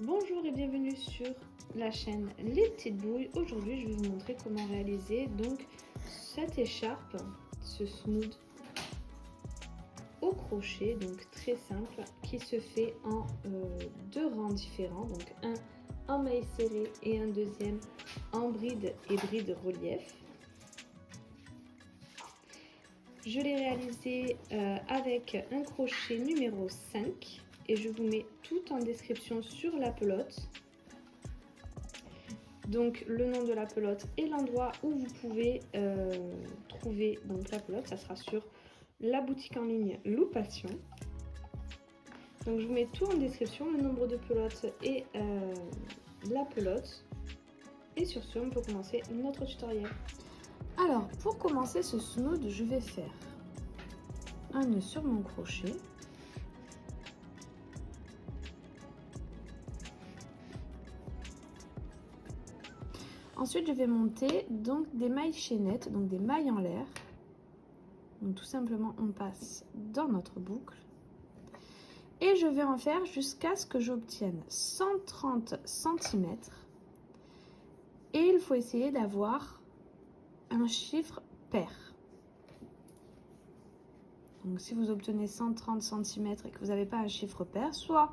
Bonjour et bienvenue sur la chaîne Les Petites Bouilles. Aujourd'hui, je vais vous montrer comment réaliser donc cette écharpe, ce snood au crochet, donc très simple, qui se fait en deux rangs différents, donc un en maille serré et un deuxième en bride et bride relief. Je l'ai réalisé avec un crochet numéro 5 et je vous mets tout en description sur la pelote. Donc le nom de la pelote et l'endroit où vous pouvez trouver donc la pelote, ça sera sur la boutique en ligne Loupation. Donc je vous mets tout en description, le nombre de pelotes et la pelote. Et sur ce, on peut commencer notre tutoriel. Alors pour commencer ce snood, je vais faire un nœud sur mon crochet. Ensuite, je vais monter donc des mailles chaînettes, donc des mailles en l'air. Donc tout simplement, on passe dans notre boucle. Et je vais en faire jusqu'à ce que j'obtienne 130 cm. Et il faut essayer d'avoir un chiffre pair. Donc si vous obtenez 130 cm et que vous n'avez pas un chiffre pair, soit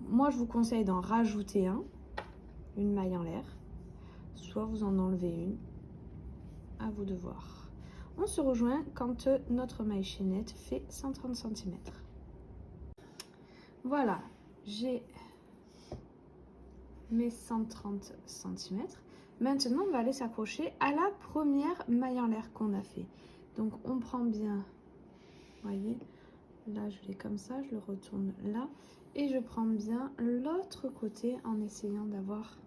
moi je vous conseille d'en rajouter une maille en l'air, soit vous en enlevez une, à vous de voir. On se rejoint quand notre maille chaînette fait 130 cm. Voilà, j'ai mes 130 cm. Maintenant, on va aller s'accrocher à la première maille en l'air qu'on a fait. Donc, on prend bien, vous voyez, là, je l'ai comme ça, je le retourne là. Et je prends bien l'autre côté en essayant d'avoir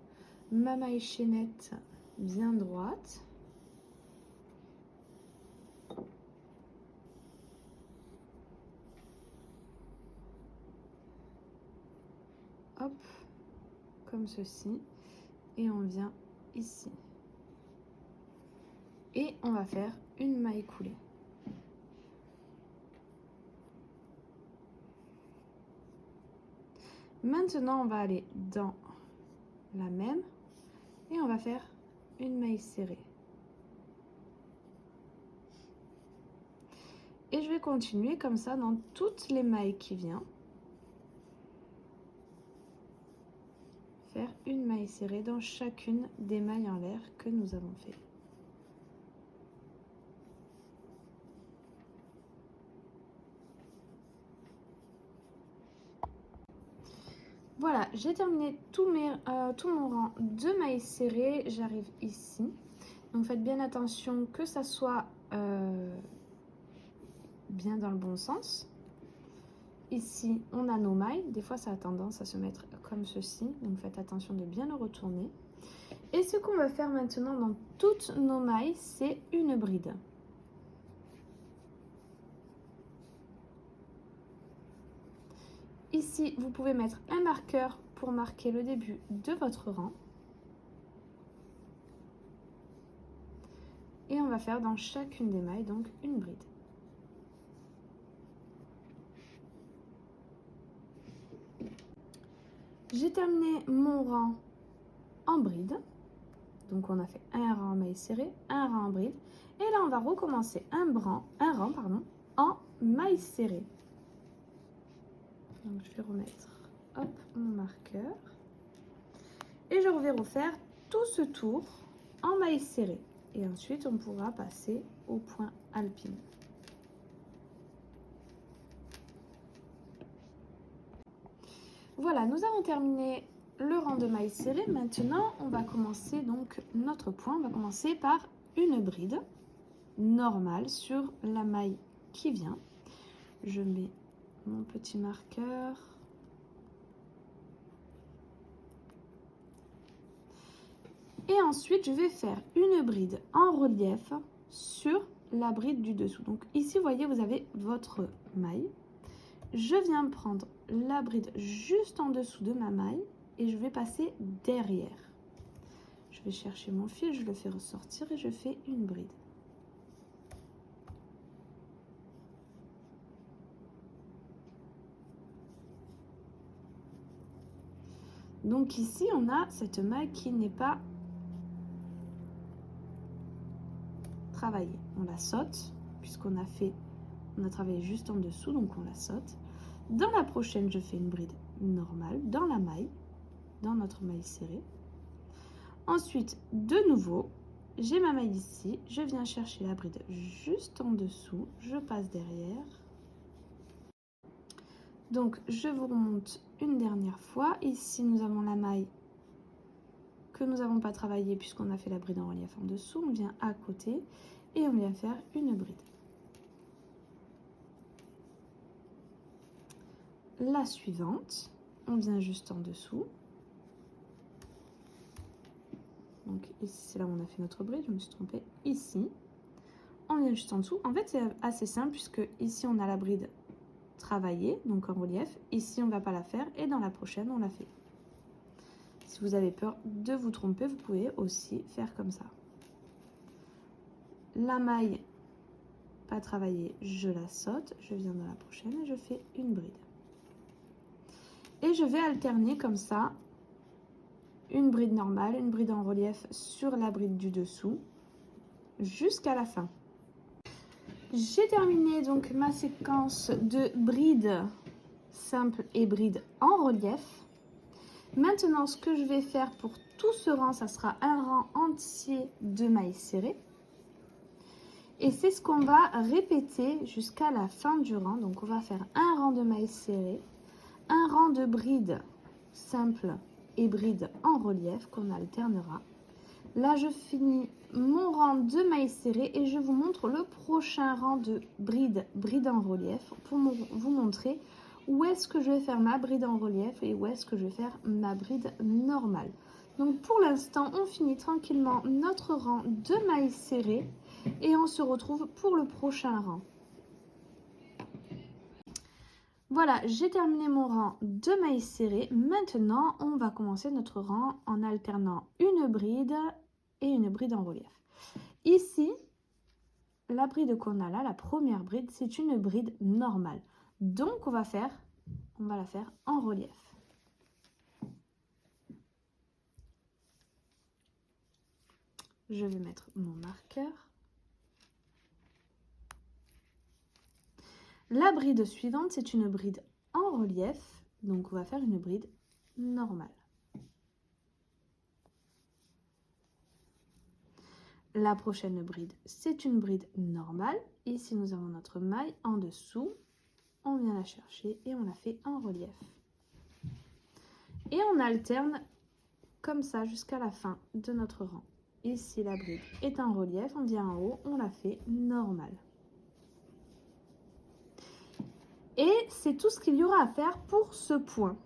ma maille chaînette bien droite. Hop, comme ceci. Et on vient ici. Et on va faire une maille coulée. Maintenant, on va aller dans la même et on va faire une maille serrée. Et je vais continuer comme ça dans toutes les mailles qui viennent. Faire une maille serrée dans chacune des mailles en l'air que nous avons fait. Voilà, j'ai terminé tout mon rang de mailles serrées. J'arrive ici. Donc faites bien attention que ça soit bien dans le bon sens. Ici, on a nos mailles. Des fois, ça a tendance à se mettre comme ceci. Donc faites attention de bien le retourner. Et ce qu'on va faire maintenant dans toutes nos mailles, c'est une bride. Ici, vous pouvez mettre un marqueur pour marquer le début de votre rang. Et on va faire dans chacune des mailles donc une bride. J'ai terminé mon rang en bride. Donc on a fait un rang en maille serrée, un rang en bride. Et là, on va recommencer un rang en maille serrée. Donc je vais remettre hop, mon marqueur. Et je vais refaire tout ce tour en maille serrée. Et ensuite, on pourra passer au point alpine. Voilà, nous avons terminé le rang de mailles serrées. Maintenant, on va commencer donc notre point. On va commencer par une bride normale sur la maille qui vient. Je mets mon petit marqueur. Et ensuite, je vais faire une bride en relief sur la bride du dessous. Donc ici, vous voyez, vous avez votre maille. Je viens prendre la bride juste en dessous de ma maille et je vais passer derrière. Je vais chercher mon fil, je le fais ressortir et je fais une bride. Donc ici, on a cette maille qui n'est pas travaillée. On la saute, puisqu'on a travaillé juste en dessous, donc on la saute. Dans la prochaine, je fais une bride normale dans la maille, dans notre maille serrée. Ensuite, de nouveau, j'ai ma maille ici, je viens chercher la bride juste en dessous, je passe derrière. Donc, je vous remonte une dernière fois. Ici, nous avons la maille que nous n'avons pas travaillée puisqu'on a fait la bride en relief en dessous. On vient à côté et on vient faire une bride. La suivante, on vient juste en dessous. Donc ici, c'est là où on a fait notre bride, je me suis trompée. Ici, on vient juste en dessous. En fait, c'est assez simple puisque ici, on a la bride travaillée, donc en relief. Ici, on ne va pas la faire et dans la prochaine, on la fait. Si vous avez peur de vous tromper, vous pouvez aussi faire comme ça. La maille pas travaillée, je la saute, je viens dans la prochaine et je fais une bride. Et je vais alterner comme ça, une bride normale, une bride en relief sur la bride du dessous, jusqu'à la fin. J'ai terminé donc ma séquence de brides simples et brides en relief. Maintenant, ce que je vais faire pour tout ce rang, ça sera un rang entier de mailles serrées. Et c'est ce qu'on va répéter jusqu'à la fin du rang. Donc, on va faire un rang de mailles serrées, un rang de brides simples et brides en relief qu'on alternera. Là, je finis mon rang de mailles serrées et je vous montre le prochain rang de brides en relief pour vous montrer où est-ce que je vais faire ma bride en relief et où est-ce que je vais faire ma bride normale. Donc pour l'instant, on finit tranquillement notre rang de mailles serrées et on se retrouve pour le prochain rang. Voilà, j'ai terminé mon rang de mailles serrées. Maintenant, on va commencer notre rang en alternant une bride et une bride en relief. Ici, la bride qu'on a là, la première bride, c'est une bride normale. Donc, on va la faire en relief. Je vais mettre mon marqueur. La bride suivante, c'est une bride en relief. Donc, on va faire une bride normale. La prochaine bride, c'est une bride normale. Ici, nous avons notre maille en dessous. On vient la chercher et on la fait en relief. Et on alterne comme ça jusqu'à la fin de notre rang. Ici, la bride est en relief. On vient en haut, on la fait normale. Et c'est tout ce qu'il y aura à faire pour ce point.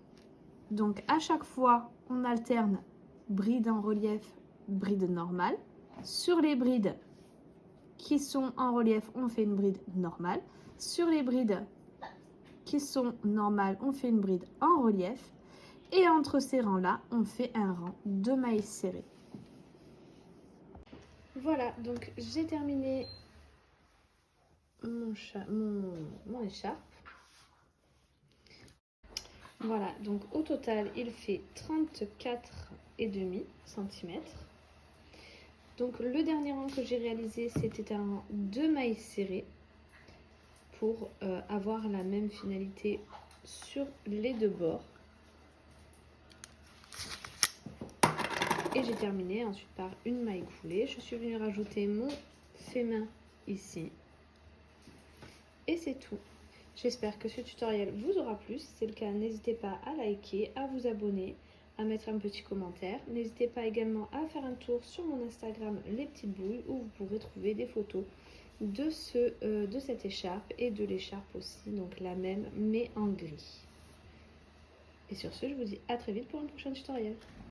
Donc, à chaque fois, on alterne bride en relief, bride normale. Sur les brides qui sont en relief, on fait une bride normale. Sur les brides qui sont normales, on fait une bride en relief. Et entre ces rangs-là, on fait un rang de mailles serrées. Voilà, donc j'ai terminé mon écharpe. Voilà, donc au total, il fait 34,5 cm. Donc le dernier rang que j'ai réalisé, c'était un rang de mailles serrées pour avoir la même finalité sur les deux bords. Et j'ai terminé ensuite par une maille coulée. Je suis venue rajouter mon fait main ici. Et c'est tout. J'espère que ce tutoriel vous aura plu. Si c'est le cas, n'hésitez pas à liker, à vous abonner, à mettre un petit commentaire. N'hésitez pas également à faire un tour sur mon Instagram Les Petites Boules où vous pourrez trouver des photos de cette écharpe et de l'écharpe aussi, donc la même mais en gris. Et sur ce, je vous dis à très vite pour un prochain tutoriel.